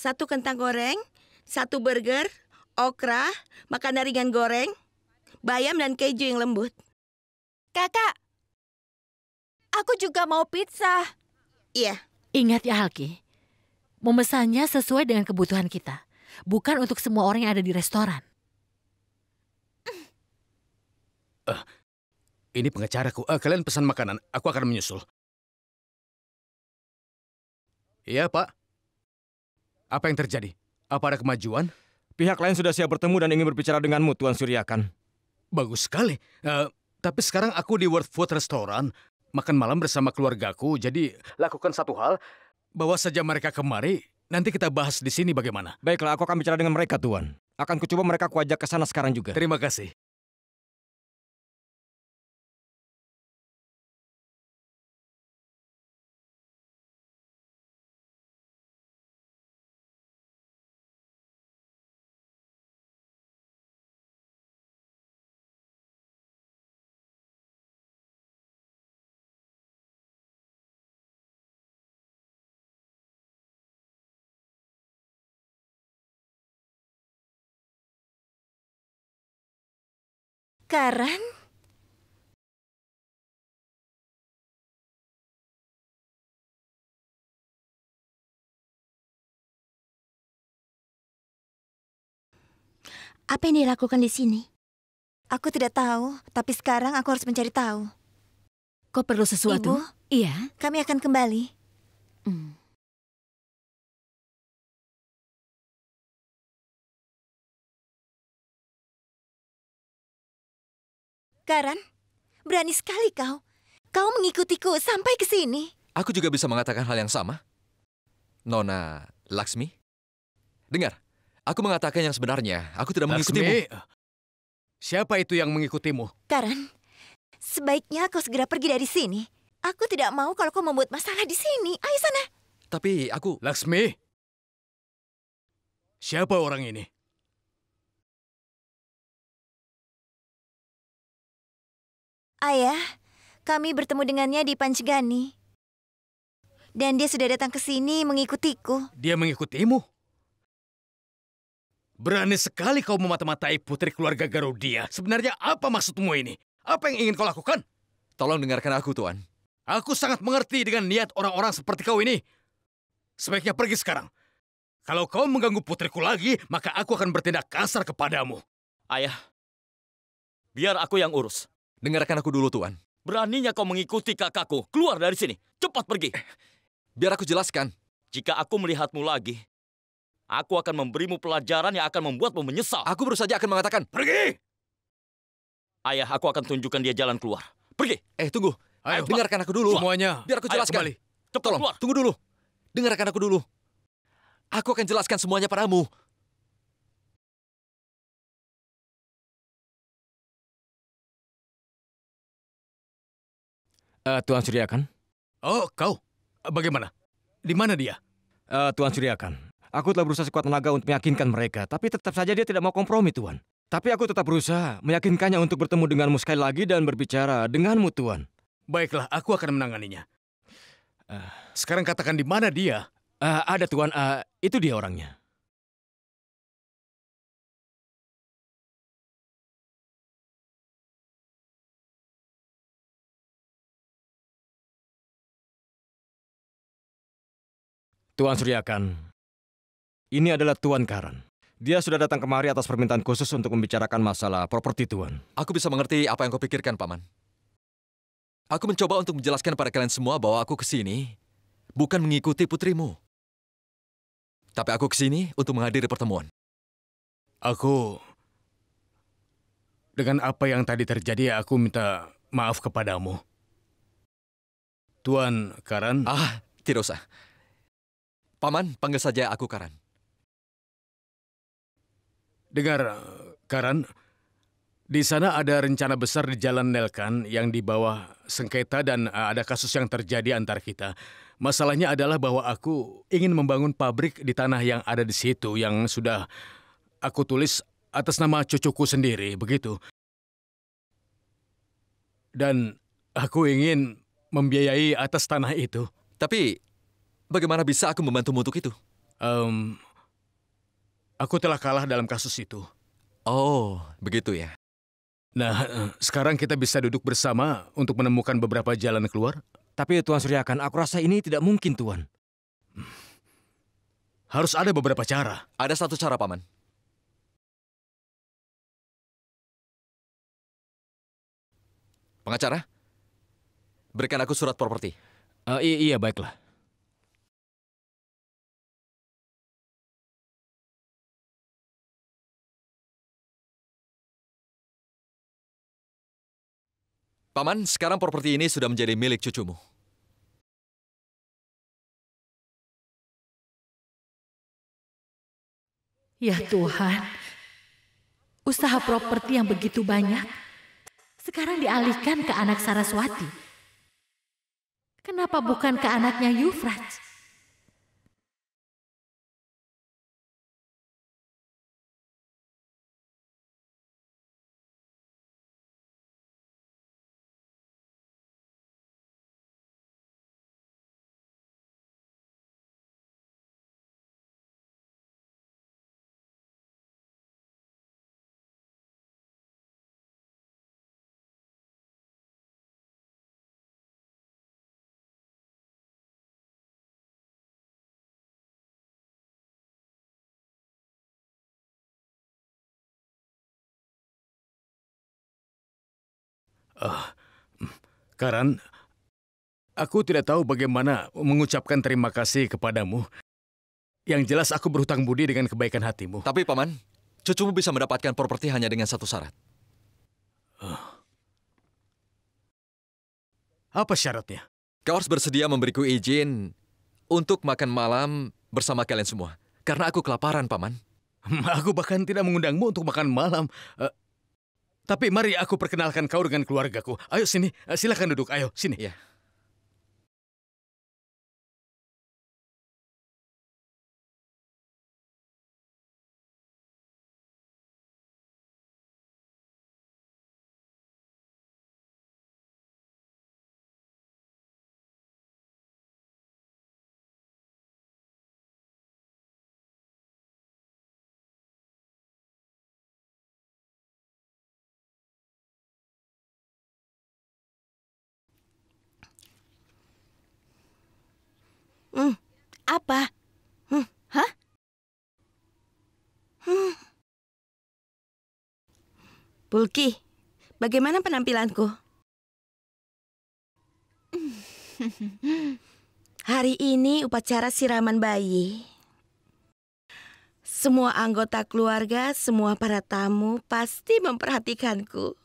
1 kentang goreng, 1 burger, okra, makanan ringan goreng, bayam dan keju yang lembut. Kakak, aku juga mau pizza. Iya. Ingat ya Halki, memesannya sesuai dengan kebutuhan kita. Bukan untuk semua orang yang ada di restoran. Ini pengacaraku. Kalian pesan makanan, aku akan menyusul. Iya, Pak. Apa yang terjadi? Apa ada kemajuan? Pihak lain sudah siap bertemu dan ingin berbicara denganmu, Tuan Suryakan. Bagus sekali. Tapi sekarang aku di World Food Restaurant. Makan malam bersama keluargaku. Jadi lakukan satu hal. Bawa saja mereka kemari. Nanti kita bahas di sini bagaimana. Baiklah, aku akan bicara dengan mereka, Tuan. Akan kucoba mereka kuajak ke sana sekarang juga. Terima kasih. Karan? Apa yang dilakukan di sini? Aku tidak tahu, tapi sekarang aku harus mencari tahu. Kau perlu sesuatu? Ibu? Iya. Kami akan kembali. Karan, berani sekali kau. Kau mengikutiku sampai ke sini. Aku juga bisa mengatakan hal yang sama. Nona Laksmi, dengar. Aku mengatakan yang sebenarnya. Aku tidak mengikutimu. Laksmi, siapa itu yang mengikutimu? Karan, sebaiknya kau segera pergi dari sini. Aku tidak mau kalau kau membuat masalah di sini. Ayo sana. Tapi aku... Laksmi, siapa orang ini? Ayah, kami bertemu dengannya di Panchgani. Dan dia sudah datang ke sini mengikutiku. Dia mengikutimu? Berani sekali kau memata-matai putri keluarga Garudia. Sebenarnya apa maksudmu ini? Apa yang ingin kau lakukan? Tolong dengarkan aku, Tuan. Aku sangat mengerti dengan niat orang-orang seperti kau ini. Sebaiknya pergi sekarang. Kalau kau mengganggu putriku lagi, maka aku akan bertindak kasar kepadamu. Ayah, biar aku yang urus. Dengarkan aku dulu, Tuan. Beraninya kau mengikuti kakakku. Keluar dari sini. Cepat pergi. Biar aku jelaskan. Jika aku melihatmu lagi, aku akan memberimu pelajaran yang akan membuatmu menyesal. Aku baru saja akan mengatakan, Pergi! Ayah, aku akan tunjukkan dia jalan keluar. Pergi. Tunggu. Ayo, dengarkan aku dulu. Semuanya. Biar aku Ayo, jelaskan. kembali. Cepat Tolong, keluar. tunggu dulu. Dengarkan aku dulu. Aku akan jelaskan semuanya padamu. Tuan Suryakan? Oh, kau? Bagaimana? Di mana dia? Tuan Suryakan, aku telah berusaha sekuat tenaga untuk meyakinkan mereka, tapi tetap saja dia tidak mau kompromi, Tuan. Tapi aku tetap berusaha meyakinkannya untuk bertemu denganmu sekali lagi dan berbicara denganmu, Tuan. Baiklah, aku akan menanganinya. Sekarang katakan di mana dia? Ada, Tuan. Itu dia orangnya. Tuan Suryakan, ini adalah Tuan Karan. Dia sudah datang kemari atas permintaan khusus untuk membicarakan masalah properti Tuan. Aku bisa mengerti apa yang kau pikirkan, Paman. Aku mencoba untuk menjelaskan pada kalian semua bahwa aku kesini bukan mengikuti putrimu. Tapi aku kesini untuk menghadiri pertemuan. Dengan apa yang tadi terjadi, aku minta maaf kepadamu. Tuan Karan. Tidak usah. Paman, panggil saja aku Karan. Dengar, Karan. Di sana ada rencana besar di Jalan Nelkan yang di bawah sengketa dan ada kasus yang terjadi antar kita. Masalahnya adalah bahwa aku ingin membangun pabrik di tanah yang ada di situ yang sudah aku tulis atas nama cucuku sendiri, begitu. Dan aku ingin membiayai atas tanah itu. Tapi bagaimana bisa aku membantumu untuk itu? Aku telah kalah dalam kasus itu. Oh, begitu ya. Nah, sekarang kita bisa duduk bersama untuk menemukan beberapa jalan keluar. Tapi Tuan Suryakan, aku rasa ini tidak mungkin, Tuan. Harus ada beberapa cara. Ada satu cara, Paman. Pengacara, berikan aku surat properti. Iya, baiklah. Paman, sekarang properti ini sudah menjadi milik cucumu. Ya Tuhan, usaha properti yang begitu banyak sekarang dialihkan ke anak Saraswati. Kenapa bukan ke anaknya Yufraj? Karan, aku tidak tahu bagaimana mengucapkan terima kasih kepadamu. Yang jelas aku berhutang budi dengan kebaikan hatimu. Tapi, Paman, cucumu bisa mendapatkan properti hanya dengan satu syarat. Apa syaratnya? Kau harus bersedia memberiku izin untuk makan malam bersama kalian semua. Karena aku kelaparan, Paman. Aku bahkan tidak mengundangmu untuk makan malam. Tapi mari aku perkenalkan kau dengan keluargaku. Ayo sini, silakan duduk. Ayo sini. Iya. Apa? Hah? Pulki, bagaimana penampilanku? Hari ini upacara siraman bayi. Semua anggota keluarga, semua para tamu pasti memperhatikanku.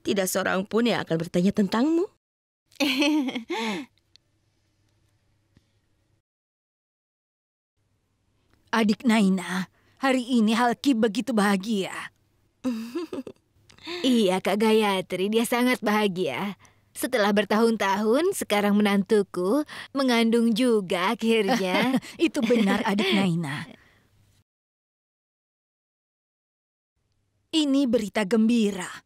Tidak seorang pun yang akan bertanya tentangmu. Adik Naina, hari ini Halki begitu bahagia. Iya, Kak Gayatri, dia sangat bahagia. Setelah bertahun-tahun, sekarang menantuku mengandung juga akhirnya. Itu benar, Adik Naina. Ini berita gembira.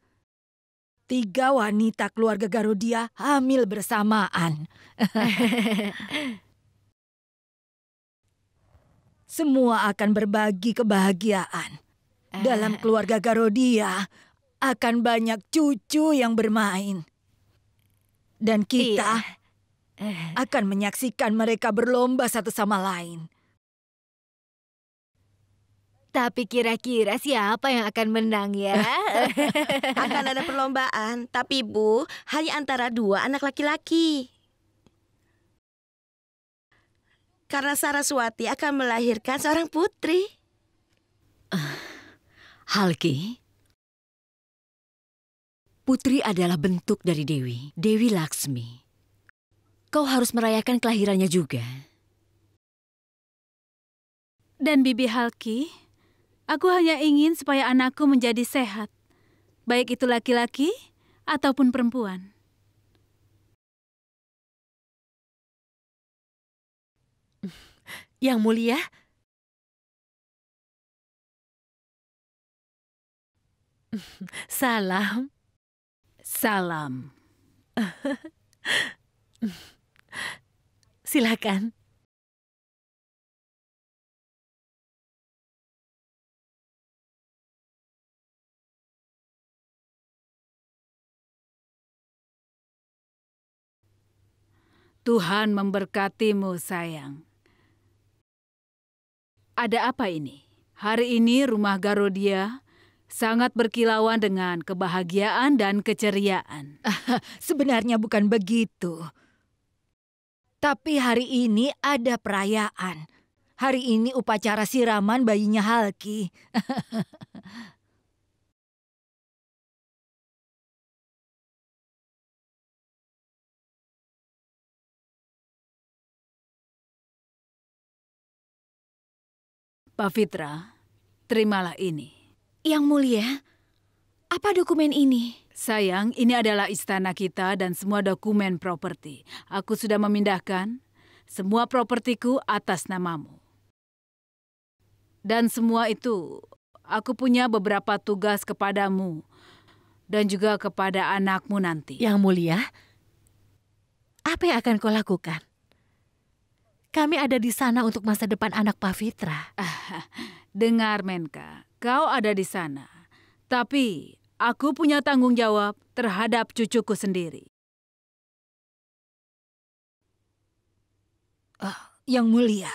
3 wanita keluarga Garudia hamil bersamaan. Semua akan berbagi kebahagiaan. Dalam keluarga Garudia akan banyak cucu yang bermain. Dan kita akan menyaksikan mereka berlomba satu sama lain. Tapi kira-kira siapa yang akan menang ya? Akan ada perlombaan, tapi Bu, hanya antara 2 anak laki-laki. Karena Saraswati akan melahirkan seorang putri. Halki, putri adalah bentuk dari Dewi, Dewi Laksmi. Kau harus merayakan kelahirannya juga. Dan Bibi Halki, aku hanya ingin supaya anakku menjadi sehat, baik itu laki-laki ataupun perempuan. Yang mulia, salam. Salam. Silakan. Tuhan memberkatimu, sayang. Ada apa ini? Hari ini rumah Garodia sangat berkilauan dengan kebahagiaan dan keceriaan. Sebenarnya bukan begitu. Tapi hari ini ada perayaan. Hari ini upacara siraman bayinya Halki. Pavitra, terimalah ini. Yang mulia, apa dokumen ini? Sayang, ini adalah istana kita dan semua dokumen properti. Aku sudah memindahkan semua propertiku atas namamu. Dan semua itu, aku punya beberapa tugas kepadamu dan juga kepada anakmu nanti. Yang mulia, apa yang akan kau lakukan? Kami ada di sana untuk masa depan anak Pavitra. Dengar, Menka, kau ada di sana. Tapi aku punya tanggung jawab terhadap cucuku sendiri. Yang mulia,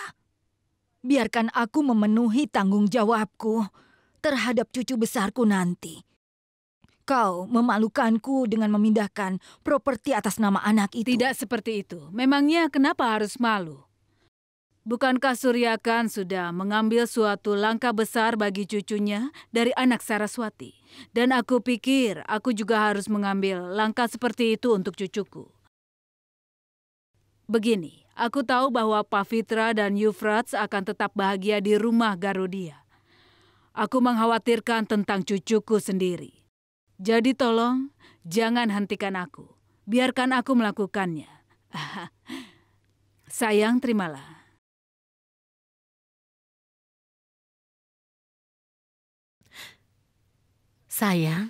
biarkan aku memenuhi tanggung jawabku terhadap cucu besarku nanti. Kau memalukanku dengan memindahkan properti atas nama anak itu. Tidak seperti itu. Memangnya kenapa harus malu? Bukankah Suryakan sudah mengambil suatu langkah besar bagi cucunya dari anak Saraswati? Dan aku pikir aku juga harus mengambil langkah seperti itu untuk cucuku. Begini, aku tahu bahwa Pavitra dan Euphrates akan tetap bahagia di rumah Garodia. Aku mengkhawatirkan tentang cucuku sendiri. Jadi tolong, jangan hentikan aku. Biarkan aku melakukannya. Sayang, terimalah. Sayang,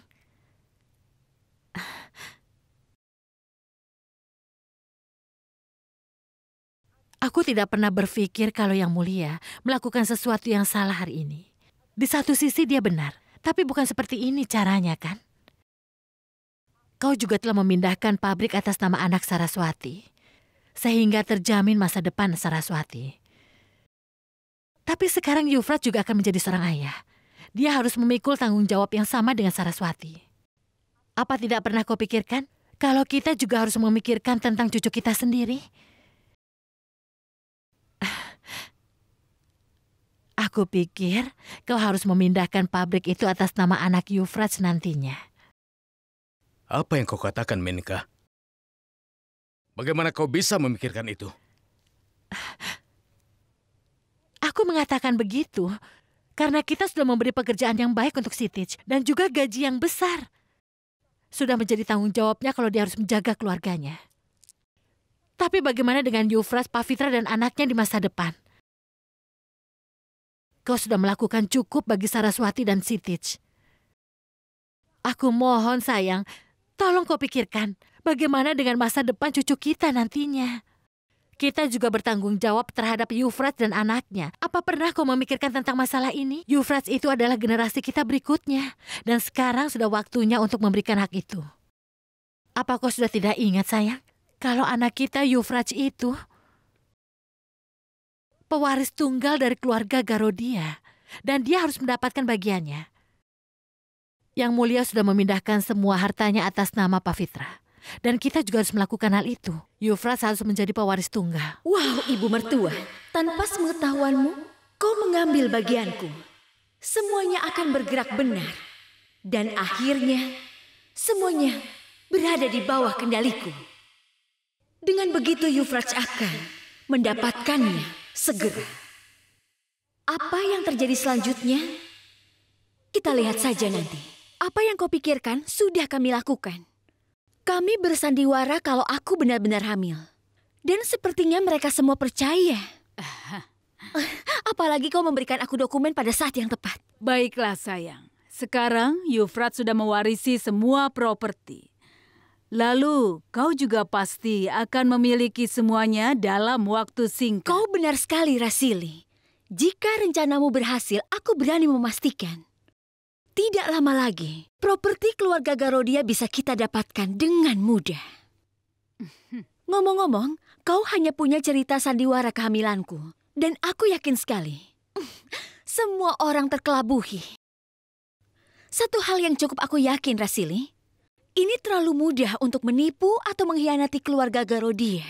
aku tidak pernah berpikir kalau Yang Mulia melakukan sesuatu yang salah hari ini. Di satu sisi dia benar, tapi bukan seperti ini caranya, kan? Kau juga telah memindahkan pabrik atas nama anak Saraswati, sehingga terjamin masa depan Saraswati. Tapi sekarang Euphrates juga akan menjadi seorang ayah. Dia harus memikul tanggung jawab yang sama dengan Saraswati. Apa tidak pernah kau pikirkan kalau kita juga harus memikirkan tentang cucu kita sendiri? Aku pikir kau harus memindahkan pabrik itu atas nama anak Euphrates nantinya. Apa yang kau katakan, Menka? Bagaimana kau bisa memikirkan itu? Aku mengatakan begitu karena kita sudah memberi pekerjaan yang baik untuk Sitij dan juga gaji yang besar. Sudah menjadi tanggung jawabnya kalau dia harus menjaga keluarganya. Tapi bagaimana dengan Euphrates, Pavitra, dan anaknya di masa depan? Kau sudah melakukan cukup bagi Saraswati dan Sitij. Aku mohon, sayang, tolong kau pikirkan bagaimana dengan masa depan cucu kita nantinya. Kita juga bertanggung jawab terhadap Euphrates dan anaknya. Apa pernah kau memikirkan tentang masalah ini? Euphrates itu adalah generasi kita berikutnya. Dan sekarang sudah waktunya untuk memberikan hak itu. Apa kau sudah tidak ingat, sayang? Kalau anak kita Euphrates itu pewaris tunggal dari keluarga Garodia. Dan dia harus mendapatkan bagiannya. Yang Mulia sudah memindahkan semua hartanya atas nama Pavitra. Dan kita juga harus melakukan hal itu. Euphrates harus menjadi pewaris tunggal. Wow, ibu mertua, tanpa sepengetahuanmu, kau mengambil bagianku. Semuanya akan bergerak benar. Dan akhirnya, semuanya berada di bawah kendaliku. Dengan begitu Euphrates akan mendapatkannya segera. Apa yang terjadi selanjutnya? Kita lihat saja nanti. Apa yang kau pikirkan sudah kami lakukan. Kami bersandiwara kalau aku benar-benar hamil. Dan sepertinya mereka semua percaya. Apalagi kau memberikan aku dokumen pada saat yang tepat. Baiklah, sayang. Sekarang Euphrates sudah mewarisi semua properti. Lalu kau juga pasti akan memiliki semuanya dalam waktu singkat. Kau benar sekali, Rasili. Jika rencanamu berhasil, aku berani memastikan. Tidak lama lagi, properti keluarga Garodia bisa kita dapatkan dengan mudah. Ngomong-ngomong, Kau hanya punya cerita sandiwara kehamilanku. Dan aku yakin sekali, semua orang terkelabuhi. Satu hal yang cukup aku yakin, Rasili. Ini terlalu mudah untuk menipu atau mengkhianati keluarga Garodia.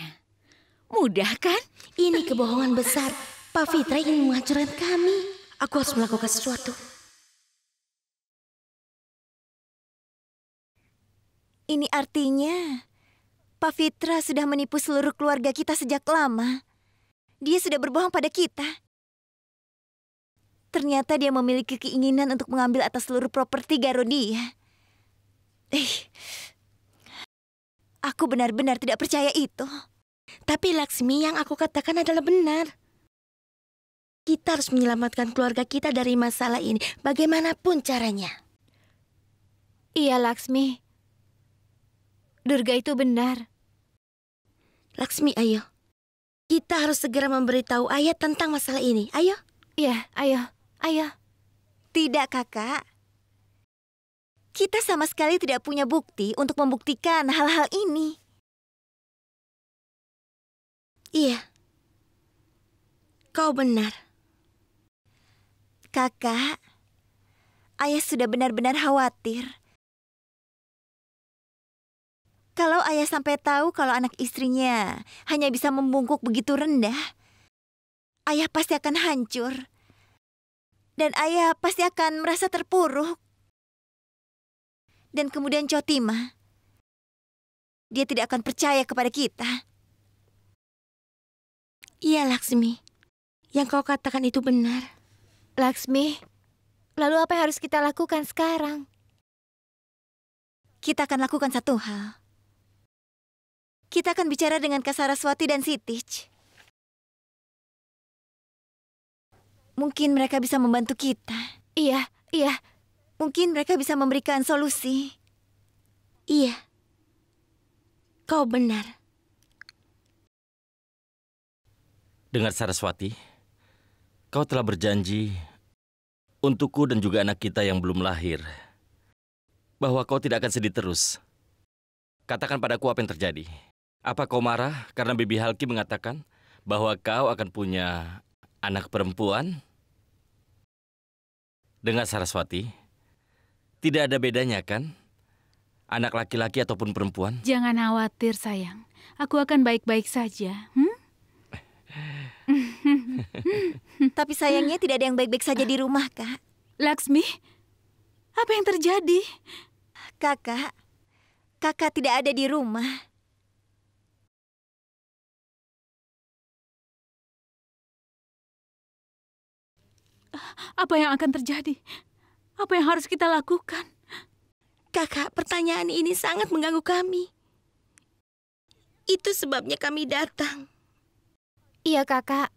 Mudah kan? Ini kebohongan besar. Pak Fitra ingin menghancurkan kami. Aku harus melakukan sesuatu. Ini artinya Pak Fitra sudah menipu seluruh keluarga kita sejak lama. Dia sudah berbohong pada kita. Ternyata dia memiliki keinginan untuk mengambil atas seluruh properti Garodia. Aku benar-benar tidak percaya itu. Tapi Laksmi, yang aku katakan adalah benar. Kita harus menyelamatkan keluarga kita dari masalah ini, bagaimanapun caranya. Iya, Laksmi. Durga itu benar. Laksmi, ayo. Kita harus segera memberitahu ayah tentang masalah ini. Ayo. Iya, ayo. Tidak, Kakak. Kita sama sekali tidak punya bukti untuk membuktikan hal-hal ini. Iya. Kau benar. Kakak, ayah sudah benar-benar khawatir. Kalau ayah sampai tahu kalau anak istrinya hanya bisa membungkuk begitu rendah, ayah pasti akan hancur. Dan ayah pasti akan merasa terpuruk. Dan kemudian Chotima, dia tidak akan percaya kepada kita. Iya, Laksmi. Yang kau katakan itu benar. Laksmi, lalu apa yang harus kita lakukan sekarang? Kita akan lakukan satu hal. Kita akan bicara dengan Kak Saraswati dan Sitij. Mungkin mereka bisa membantu kita. Iya. Mungkin mereka bisa memberikan solusi. Iya. Kau benar. Dengar Saraswati, kau telah berjanji untukku dan juga anak kita yang belum lahir bahwa kau tidak akan sedih terus. Katakan padaku apa yang terjadi. Apa kau marah karena Bibi Halki mengatakan bahwa kau akan punya anak perempuan? Dengar Saraswati, tidak ada bedanya kan? Anak laki-laki ataupun perempuan? Jangan khawatir, sayang. Aku akan baik-baik saja. Tapi sayangnya tidak ada yang baik-baik saja di rumah, Kak. Laksmi, apa yang terjadi? Kakak tidak ada di rumah. Apa yang akan terjadi? Apa yang harus kita lakukan? Kakak, pertanyaan ini sangat mengganggu kami. Itu sebabnya kami datang. Iya, Kakak.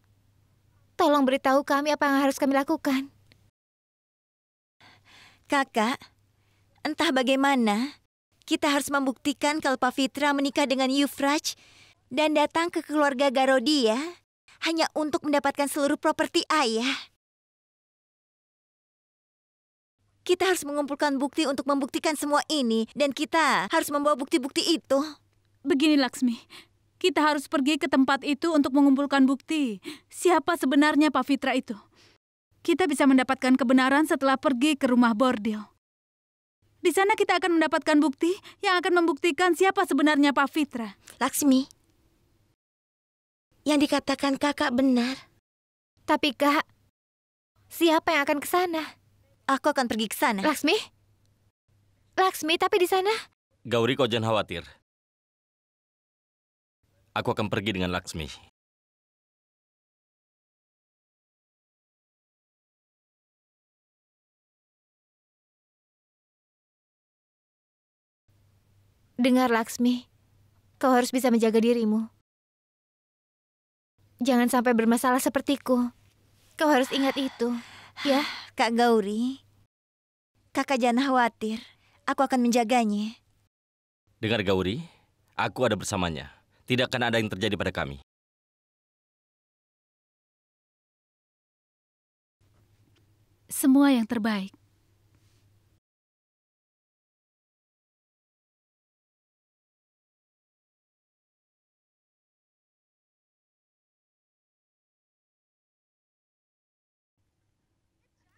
Tolong beritahu kami apa yang harus kami lakukan. Kakak, entah bagaimana, kita harus membuktikan kalau Pak Fitra menikah dengan Yuvraj dan datang ke keluarga Garodia hanya untuk mendapatkan seluruh properti ayah. Kita harus mengumpulkan bukti untuk membuktikan semua ini, dan kita harus membawa bukti-bukti itu. Begini, Laksmi. Kita harus pergi ke tempat itu untuk mengumpulkan bukti. Siapa sebenarnya Pak Fitra itu? Kita bisa mendapatkan kebenaran setelah pergi ke rumah bordil. Di sana kita akan mendapatkan bukti yang akan membuktikan siapa sebenarnya Pak Fitra. Laksmi, yang dikatakan kakak benar. Tapi Kak, siapa yang akan ke sana? Aku akan pergi ke sana. Laksmi, tapi di sana? Gauri, kau jangan khawatir. Aku akan pergi dengan Laksmi. Dengar, Laksmi. Kau harus bisa menjaga dirimu. Jangan sampai bermasalah sepertiku. Kau harus ingat itu, ya? Kak Gauri, kakak jangan khawatir. Aku akan menjaganya. Dengar Gauri, aku ada bersamanya. Tidak akan ada yang terjadi pada kami. Semua yang terbaik.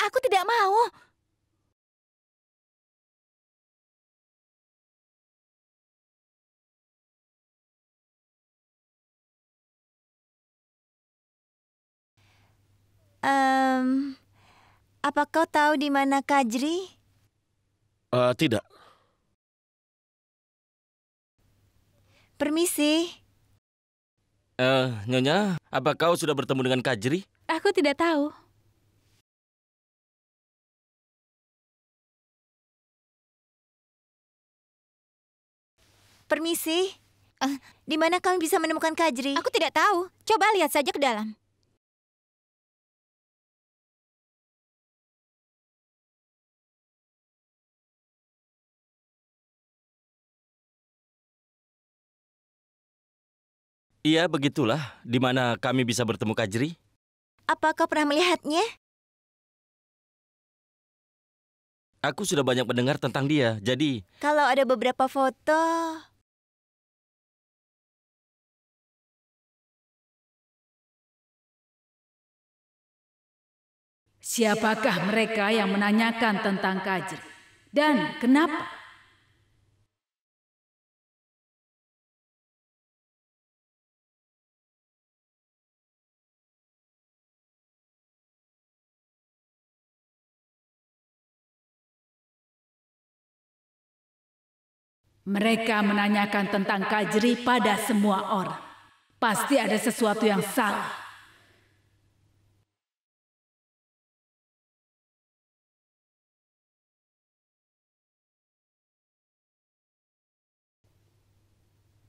Aku tidak mau. Apa kau tahu di mana Kajri? Tidak. Permisi. Nyonya, apa kau sudah bertemu dengan Kajri? Aku tidak tahu. Permisi. Di mana kami bisa menemukan Kajri? Aku tidak tahu. Coba lihat saja ke dalam. Iya, begitulah. Di mana kami bisa bertemu Kajri? Apa kau pernah melihatnya? Aku sudah banyak mendengar tentang dia, jadi... Kalau ada beberapa foto... Siapakah mereka yang menanyakan tentang Kajri? Dan kenapa? Mereka menanyakan tentang Kajri pada semua orang. Pasti ada sesuatu yang salah.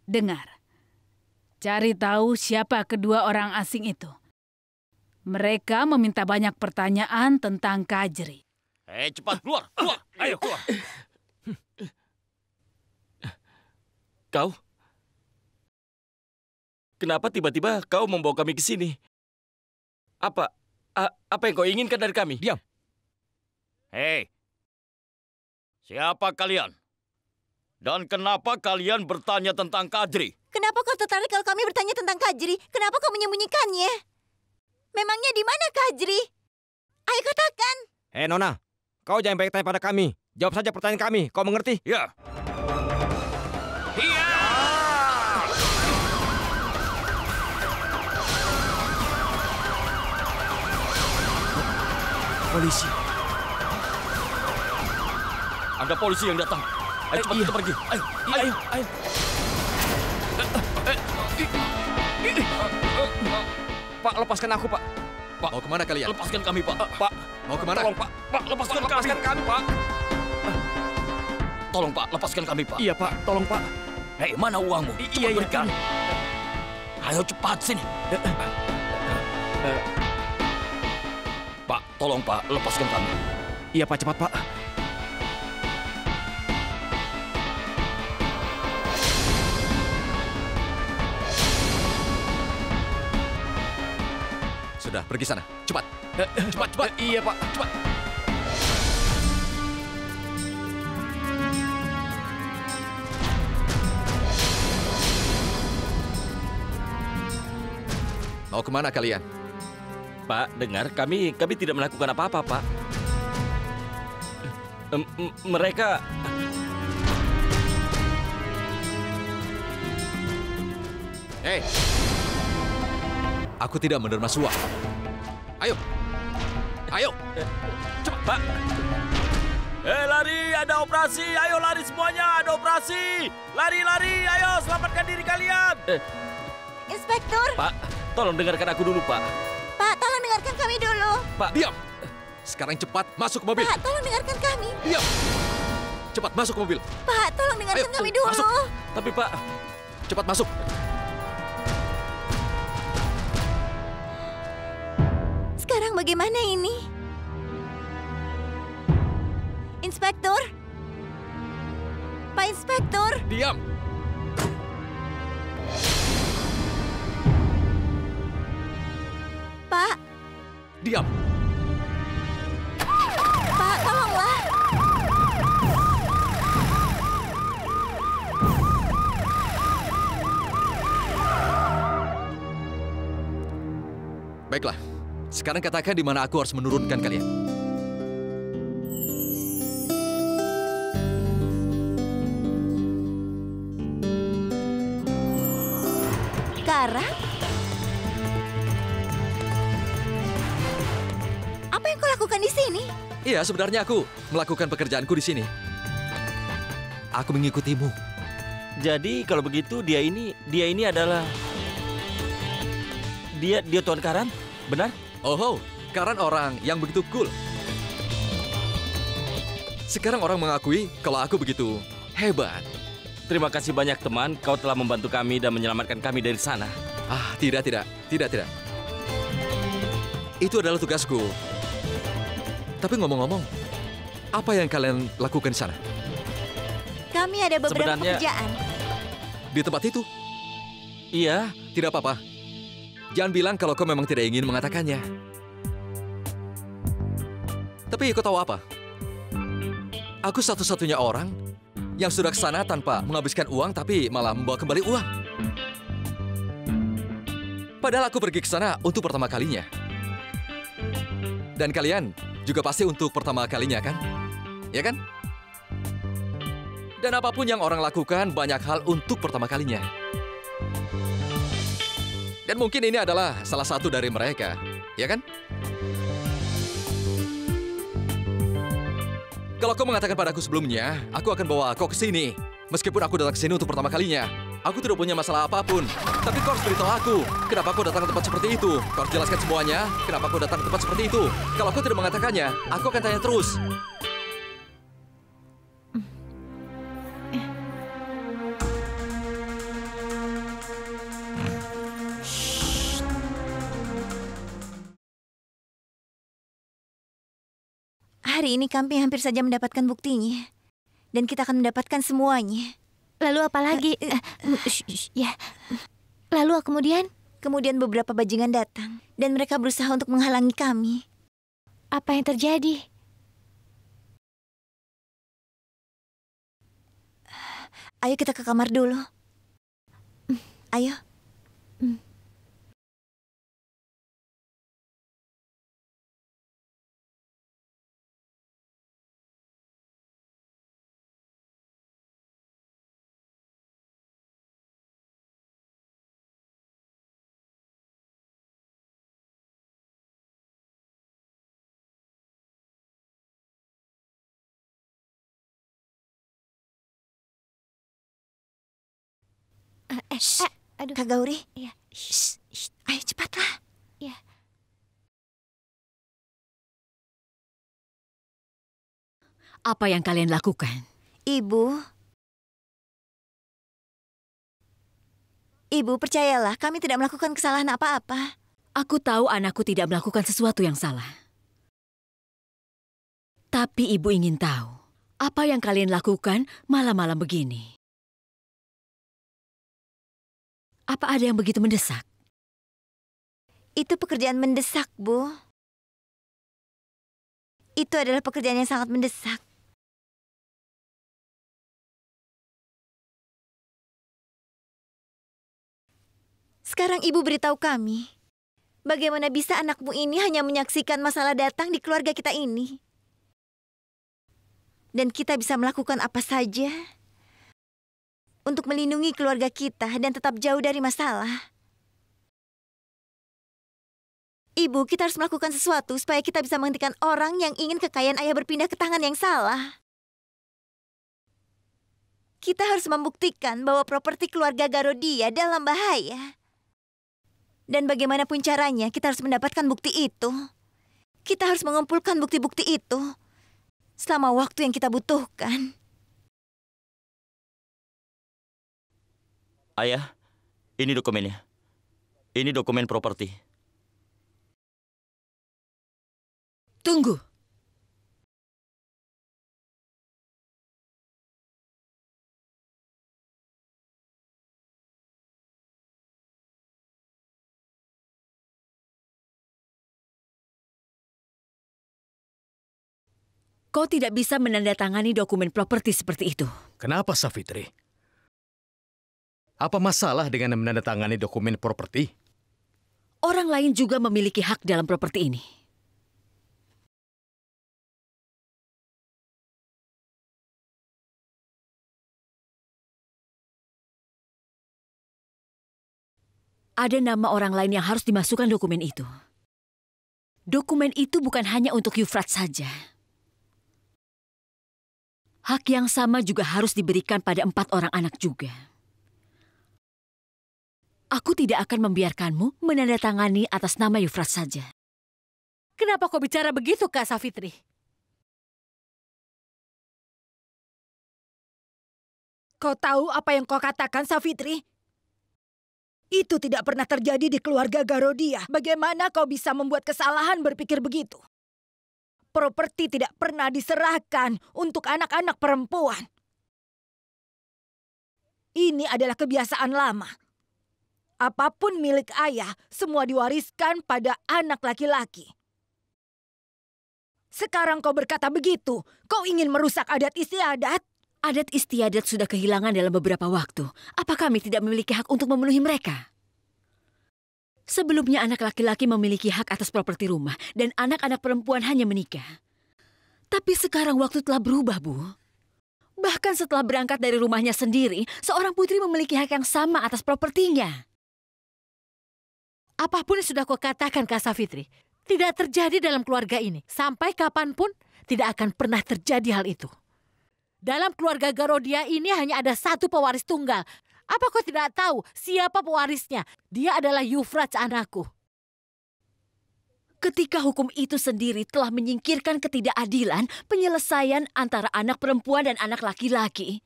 Dengar, cari tahu siapa kedua orang asing itu. Mereka meminta banyak pertanyaan tentang Kajri. Cepat keluar, keluar, ayo keluar. Kau? Kenapa tiba-tiba kau membawa kami ke sini? Apa yang kau inginkan dari kami? Diam. Hei, siapa kalian? Dan kenapa kalian bertanya tentang Kajri? Kenapa kau tertarik kalau kami bertanya tentang Kajri? Kenapa kau menyembunyikannya? Memangnya di mana Kajri? Ayo katakan. Hei Nona, kau jangan banyak tanya pada kami. Jawab saja pertanyaan kami. Kau mengerti? Ya. Iya. Polisi. Ada polisi yang datang. Ayo cepat kita pergi. Ayo. Pak, lepaskan aku, Pak. Pak, mau kemana kalian? Lepaskan kami, Pak. Pak, mau kemana? tolong, Pak. Pak, lepaskan kami, Pak. Tolong, Pak, lepaskan kami, Pak. Iya, Pak. Tolong, Pak. Hei, mana uangmu? Iya. Berikan. Ayo cepat sini. Pak, tolong, Pak, lepaskan kami. Iya, Pak. Cepat, Pak. Sudah, pergi sana. Cepat. Cepat. Iya, Pak. Cepat. Mau kemana kalian? Pak, dengar, kami tidak melakukan apa-apa, Pak. Mereka... Hei! Aku tidak menerima suap. Ayo! Cepat, Pak! Lari, ada operasi! Ayo lari semuanya, ada operasi! Lari, ayo selamatkan diri kalian! Inspektur! Pak, tolong dengarkan aku dulu, Pak. Pak, tolong dengarkan kami dulu. Pak, Diam! Sekarang cepat masuk ke mobil. Pak, tolong dengarkan kami. Diam! Cepat masuk ke mobil. Pak, tolong dengarkan kami dulu. Masuk. Tapi, Pak... Cepat masuk. Sekarang bagaimana ini? Inspektur? Pak Inspektur? Diam! Pak? Diam! Pak, tolonglah. Baiklah. Sekarang katakan di mana aku harus menurunkan kalian. sekarang? Apa yang kau lakukan di sini? Iya, sebenarnya aku melakukan pekerjaanku di sini. Aku mengikutimu. Jadi kalau begitu dia ini adalah dia Tuan Karan, benar? Oh, Karan orang yang begitu cool. Sekarang orang mengakui kalau aku begitu hebat. Terima kasih banyak teman, kau telah membantu kami dan menyelamatkan kami dari sana. Tidak. Itu adalah tugasku. Tapi ngomong-ngomong, apa yang kalian lakukan di sana? Kami ada beberapa Sebenarnya- pekerjaan. Di tempat itu? Iya. Tidak apa-apa. Jangan bilang kalau kau memang tidak ingin mengatakannya. Tapi kau tahu apa? Aku satu-satunya orang yang sudah ke sana tanpa menghabiskan uang tapi malah membawa kembali uang. Padahal aku pergi ke sana untuk pertama kalinya. Dan kalian juga pasti untuk pertama kalinya kan? Ya kan? Dan apapun yang orang lakukan, banyak hal untuk pertama kalinya. Dan mungkin ini adalah salah satu dari mereka, ya kan? Kalau kau mengatakan padaku sebelumnya, aku akan bawa kau ke sini. Meskipun aku datang ke sini untuk pertama kalinya. Aku tidak punya masalah apapun. Tapi kau harus beritahu aku, kenapa kau datang ke tempat seperti itu. Kau harus jelaskan semuanya, kenapa kau datang ke tempat seperti itu. Kalau kau tidak mengatakannya, aku akan tanya terus. Hari ini kami hampir saja mendapatkan buktinya. Dan kita akan mendapatkan semuanya. Lalu apa lagi? Ya. Lalu kemudian? Kemudian beberapa bajingan datang. Dan mereka berusaha untuk menghalangi kami. Apa yang terjadi? Ayo kita ke kamar dulu. Ayo. Aduh. Kak Gauri. Iya. Ayo cepatlah. Ya. Apa yang kalian lakukan? Ibu, percayalah, kami tidak melakukan kesalahan apa-apa. Aku tahu anakku tidak melakukan sesuatu yang salah. Tapi ibu ingin tahu, apa yang kalian lakukan malam-malam begini? Apa ada yang begitu mendesak? Itu pekerjaan mendesak, Bu. Itu adalah pekerjaan yang sangat mendesak. Sekarang ibu beritahu kami, bagaimana bisa anakmu ini hanya menyaksikan masalah datang di keluarga kita ini? Dan kita bisa melakukan apa saja untuk melindungi keluarga kita dan tetap jauh dari masalah. Ibu, kita harus melakukan sesuatu supaya kita bisa menghentikan orang yang ingin kekayaan ayah berpindah ke tangan yang salah. Kita harus membuktikan bahwa properti keluarga Garodia dalam bahaya. Dan bagaimanapun caranya, kita harus mendapatkan bukti itu. Kita harus mengumpulkan bukti-bukti itu selama waktu yang kita butuhkan. Ayah, ini dokumennya. Ini dokumen properti. Tunggu. Kau tidak bisa menandatangani dokumen properti seperti itu. Kenapa, Safitri? Apa masalah dengan menandatangani dokumen properti? Orang lain juga memiliki hak dalam properti ini. Ada nama orang lain yang harus dimasukkan dokumen itu. Dokumen itu bukan hanya untuk Yufrat saja. Hak yang sama juga harus diberikan pada 4 orang anak juga. Aku tidak akan membiarkanmu menandatangani atas nama Yufrat saja. Kenapa kau bicara begitu, Kak Safitri? Kau tahu apa yang kau katakan, Safitri? Itu tidak pernah terjadi di keluarga Garodia. Bagaimana kau bisa membuat kesalahan berpikir begitu? Properti tidak pernah diserahkan untuk anak-anak perempuan. Ini adalah kebiasaan lama. Apapun milik ayah, semua diwariskan pada anak laki-laki. Sekarang kau berkata begitu, kau ingin merusak adat istiadat? Adat istiadat sudah kehilangan dalam beberapa waktu. Apa kami tidak memiliki hak untuk memenuhi mereka? Sebelumnya anak laki-laki memiliki hak atas properti rumah dan anak-anak perempuan hanya menikah. Tapi sekarang waktu telah berubah, Bu. Bahkan setelah berangkat dari rumahnya sendiri, seorang putri memiliki hak yang sama atas propertinya. Apapun yang sudah kau katakan, Kak Safitri, tidak terjadi dalam keluarga ini. Sampai kapanpun tidak akan pernah terjadi hal itu. Dalam keluarga Garodia ini hanya ada satu pewaris tunggal. Apa kau tidak tahu siapa pewarisnya? Dia adalah Yufrat, anakku. Ketika hukum itu sendiri telah menyingkirkan ketidakadilan penyelesaian antara anak perempuan dan anak laki-laki,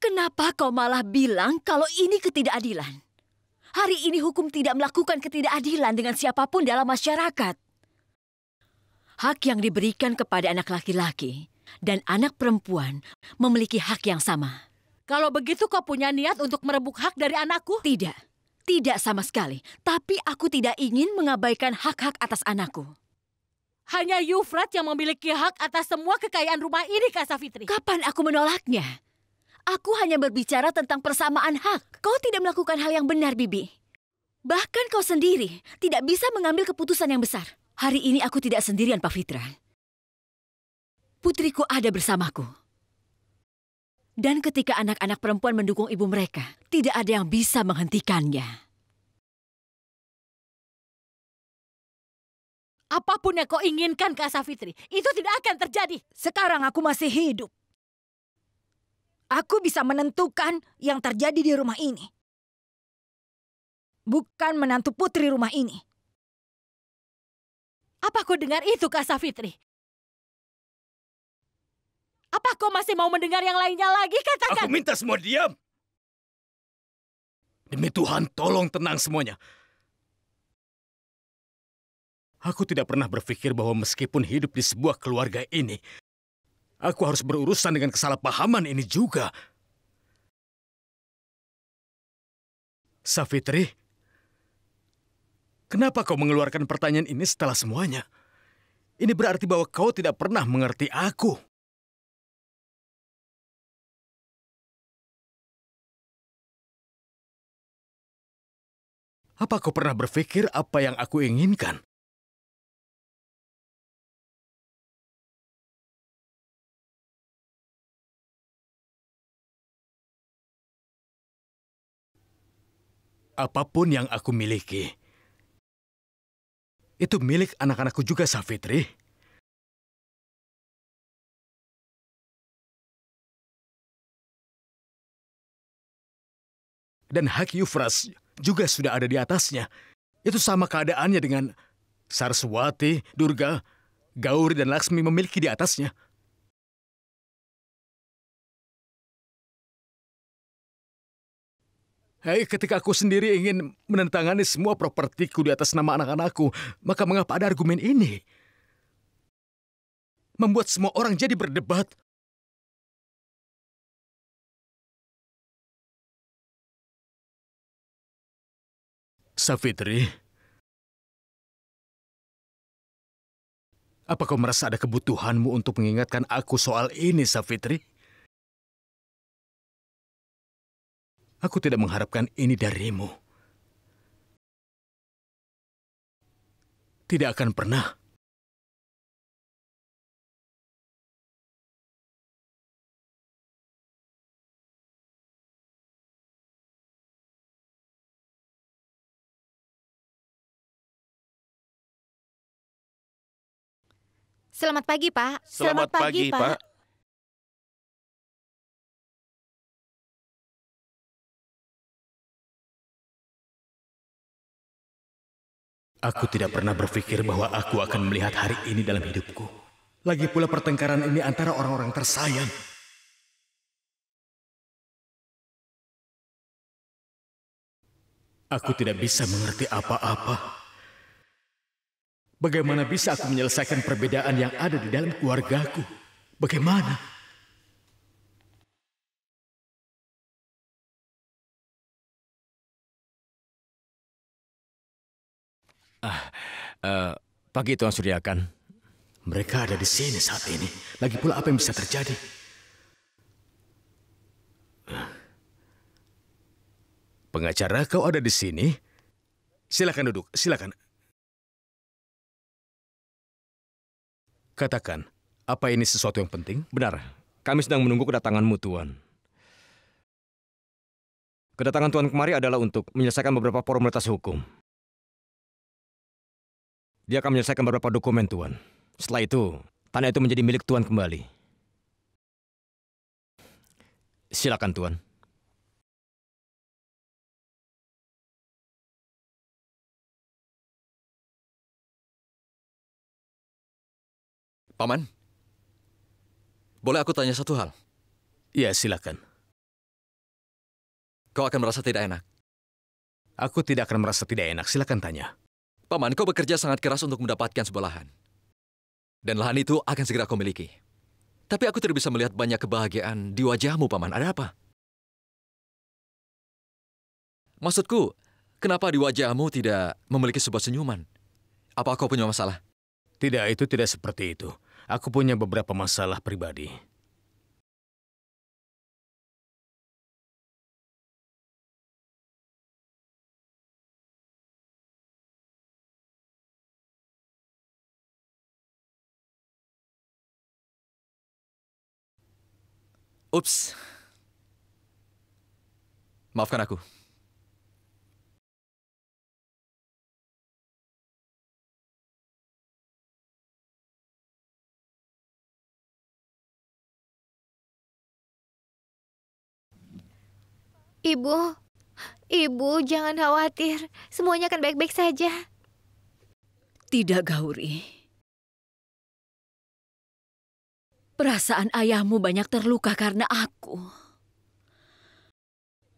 kenapa kau malah bilang kalau ini ketidakadilan? Hari ini hukum tidak melakukan ketidakadilan dengan siapapun dalam masyarakat. Hak yang diberikan kepada anak laki-laki dan anak perempuan memiliki hak yang sama. Kalau begitu kau punya niat untuk merebut hak dari anakku? Tidak, tidak sama sekali. Tapi aku tidak ingin mengabaikan hak-hak atas anakku. Hanya Yufrat yang memiliki hak atas semua kekayaan rumah ini, Kak Safitri. Kapan aku menolaknya? Aku hanya berbicara tentang persamaan hak. Kau tidak melakukan hal yang benar, Bibi. Bahkan kau sendiri tidak bisa mengambil keputusan yang besar. Hari ini aku tidak sendirian, Pak Fitra. Putriku ada bersamaku. Dan ketika anak-anak perempuan mendukung ibu mereka, tidak ada yang bisa menghentikannya. Apapun yang kau inginkan, Kak Safitri, itu tidak akan terjadi. Sekarang aku masih hidup. Aku bisa menentukan yang terjadi di rumah ini. Bukan menantu putri rumah ini. Apa kau dengar itu, Kak Safitri? Apa kau masih mau mendengar yang lainnya lagi? Katakan. Aku minta semua diam. Demi Tuhan, tolong tenang semuanya. Aku tidak pernah berpikir bahwa meskipun hidup di sebuah keluarga ini, aku harus berurusan dengan kesalahpahaman ini juga. Safitri, kenapa kau mengeluarkan pertanyaan ini setelah semuanya? Ini berarti bahwa kau tidak pernah mengerti aku. Apa kau pernah berpikir apa yang aku inginkan? Apapun yang aku miliki, itu milik anak-anakku juga, Safitri. Dan hak Yufras juga sudah ada di atasnya. Itu sama keadaannya dengan Saraswati, Durga, Gauri, dan Laksmi memiliki di atasnya. Hei, ketika aku sendiri ingin menandatangani semua propertiku di atas nama anak-anakku, maka mengapa ada argumen ini? Membuat semua orang jadi berdebat. Safitri, apa kau merasa ada kebutuhanmu untuk mengingatkan aku soal ini, Safitri? Aku tidak mengharapkan ini darimu. Tidak akan pernah. Selamat pagi, Pak. Selamat pagi, Pak. Aku tidak pernah berpikir bahwa aku akan melihat hari ini dalam hidupku. Lagi pula pertengkaran ini antara orang-orang tersayang. Aku tidak bisa mengerti apa-apa. Bagaimana bisa aku menyelesaikan perbedaan yang ada di dalam keluargaku? Bagaimana? Pagi Tuan Suryakan. Mereka ada di sini saat ini. Lagi pula apa yang bisa terjadi? Pengacara, kau ada di sini? Silakan duduk, silakan. Katakan, apa ini sesuatu yang penting? Benar, kami sedang menunggu kedatanganmu, Tuan. Kedatangan Tuan kemari adalah untuk menyelesaikan beberapa formalitas hukum. Dia akan menyelesaikan beberapa dokumen, Tuan. Setelah itu, tanah itu menjadi milik Tuan kembali. Silakan, Tuan. Paman, boleh aku tanya satu hal? Ya, silakan. Kau akan merasa tidak enak? Aku tidak akan merasa tidak enak. Silakan tanya. Paman, kau bekerja sangat keras untuk mendapatkan sebuah lahan. Dan lahan itu akan segera kau miliki. Tapi aku tidak bisa melihat banyak kebahagiaan di wajahmu, Paman. Ada apa? Maksudku, kenapa di wajahmu tidak memiliki sebuah senyuman? Apa kau punya masalah? Tidak, itu tidak seperti itu. Aku punya beberapa masalah pribadi. Ups. Maafkan aku. Ibu jangan khawatir. Semuanya akan baik-baik saja. Tidak, Gauri. Perasaan ayahmu banyak terluka karena aku.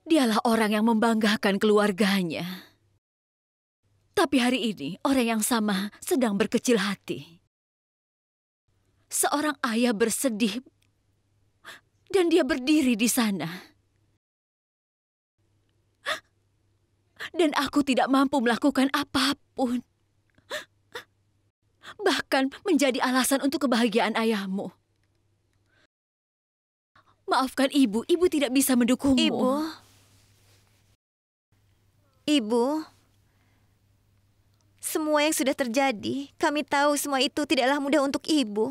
Dialah orang yang membanggakan keluarganya. Tapi hari ini orang yang sama sedang berkecil hati. Seorang ayah bersedih dan dia berdiri di sana. Dan aku tidak mampu melakukan apapun. Bahkan menjadi alasan untuk kebahagiaan ayahmu. Maafkan ibu tidak bisa mendukungmu. Ibu, semua yang sudah terjadi, kami tahu semua itu tidaklah mudah untuk ibu.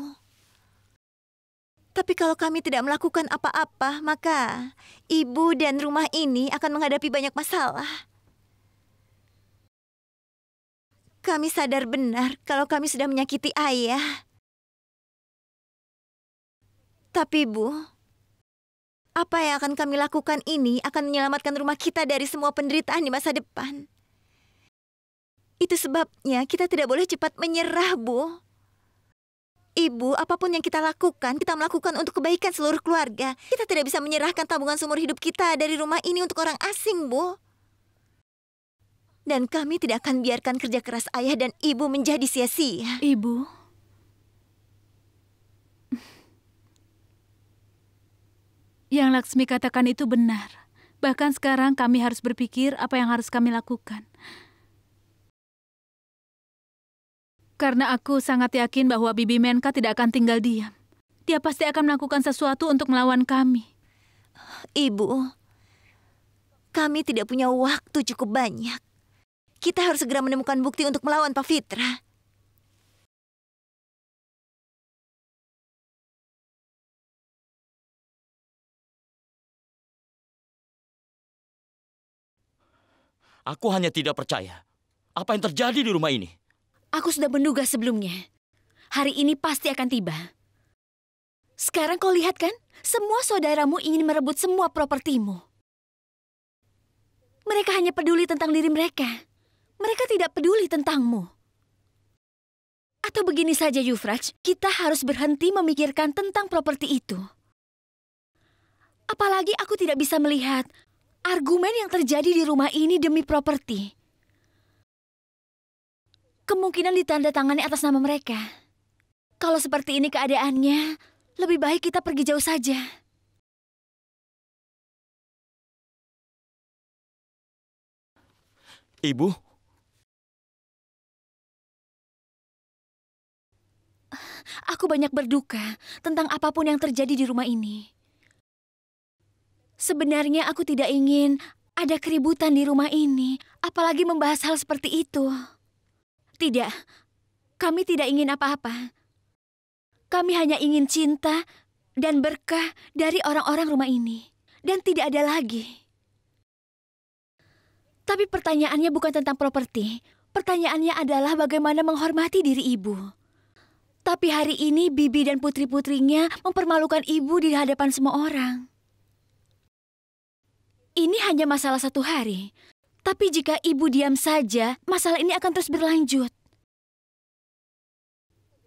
Tapi kalau kami tidak melakukan apa-apa, maka ibu dan rumah ini akan menghadapi banyak masalah. Kami sadar benar kalau kami sudah menyakiti ayah. Tapi Bu, apa yang akan kami lakukan ini akan menyelamatkan rumah kita dari semua penderitaan di masa depan. Itu sebabnya kita tidak boleh cepat menyerah, Bu. Ibu, apapun yang kita lakukan, kita melakukan untuk kebaikan seluruh keluarga. Kita tidak bisa menyerahkan tabungan seumur hidup kita dari rumah ini untuk orang asing, Bu. Dan kami tidak akan biarkan kerja keras ayah dan ibu menjadi sia-sia. Ibu. Yang Laksmi katakan itu benar. Bahkan sekarang kami harus berpikir apa yang harus kami lakukan. Karena aku sangat yakin bahwa Bibi Menka tidak akan tinggal diam. Dia pasti akan melakukan sesuatu untuk melawan kami. Ibu, kami tidak punya waktu cukup banyak. Kita harus segera menemukan bukti untuk melawan Pak Fitra. Aku hanya tidak percaya. Apa yang terjadi di rumah ini? Aku sudah menduga sebelumnya. hari ini pasti akan tiba. Sekarang kau lihat kan, semua saudaramu ingin merebut semua propertimu. Mereka hanya peduli tentang diri mereka. Mereka tidak peduli tentangmu. Atau begini saja, Euphrates, kita harus berhenti memikirkan tentang properti itu. Apalagi aku tidak bisa melihat argumen yang terjadi di rumah ini demi properti. Kemungkinan ditandatangani atas nama mereka. Kalau seperti ini keadaannya, lebih baik kita pergi jauh saja. Ibu? Aku banyak berduka tentang apapun yang terjadi di rumah ini. Sebenarnya aku tidak ingin ada keributan di rumah ini, apalagi membahas hal seperti itu. Tidak, kami tidak ingin apa-apa. Kami hanya ingin cinta dan berkah dari orang-orang rumah ini. Dan tidak ada lagi. Tapi pertanyaannya bukan tentang properti. Pertanyaannya adalah bagaimana menghormati diri ibu. Tapi hari ini Bibi dan putri-putrinya mempermalukan ibu di hadapan semua orang. Ini hanya masalah 1 hari. Tapi jika ibu diam saja, masalah ini akan terus berlanjut.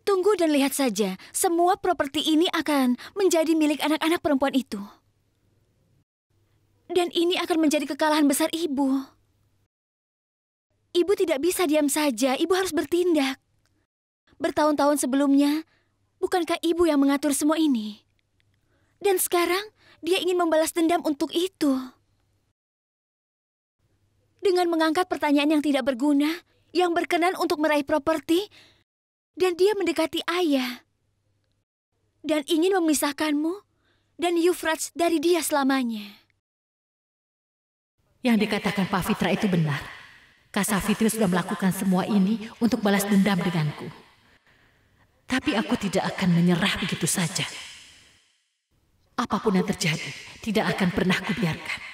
Tunggu dan lihat saja, semua properti ini akan menjadi milik anak-anak perempuan itu. Dan ini akan menjadi kekalahan besar ibu. Ibu tidak bisa diam saja, ibu harus bertindak. Bertahun-tahun sebelumnya, bukankah ibu yang mengatur semua ini? Dan sekarang, dia ingin membalas dendam untuk itu. Dengan mengangkat pertanyaan yang tidak berguna, yang berkenan untuk meraih properti, dan dia mendekati ayah. Dan ingin memisahkanmu dan Euphrates dari dia selamanya. Yang dikatakan Pak Fitra itu benar. Kak Savitri sudah melakukan semua ini untuk balas dendam denganku. Tapi aku tidak akan menyerah begitu saja. Apapun yang terjadi, tidak akan pernah kubiarkan.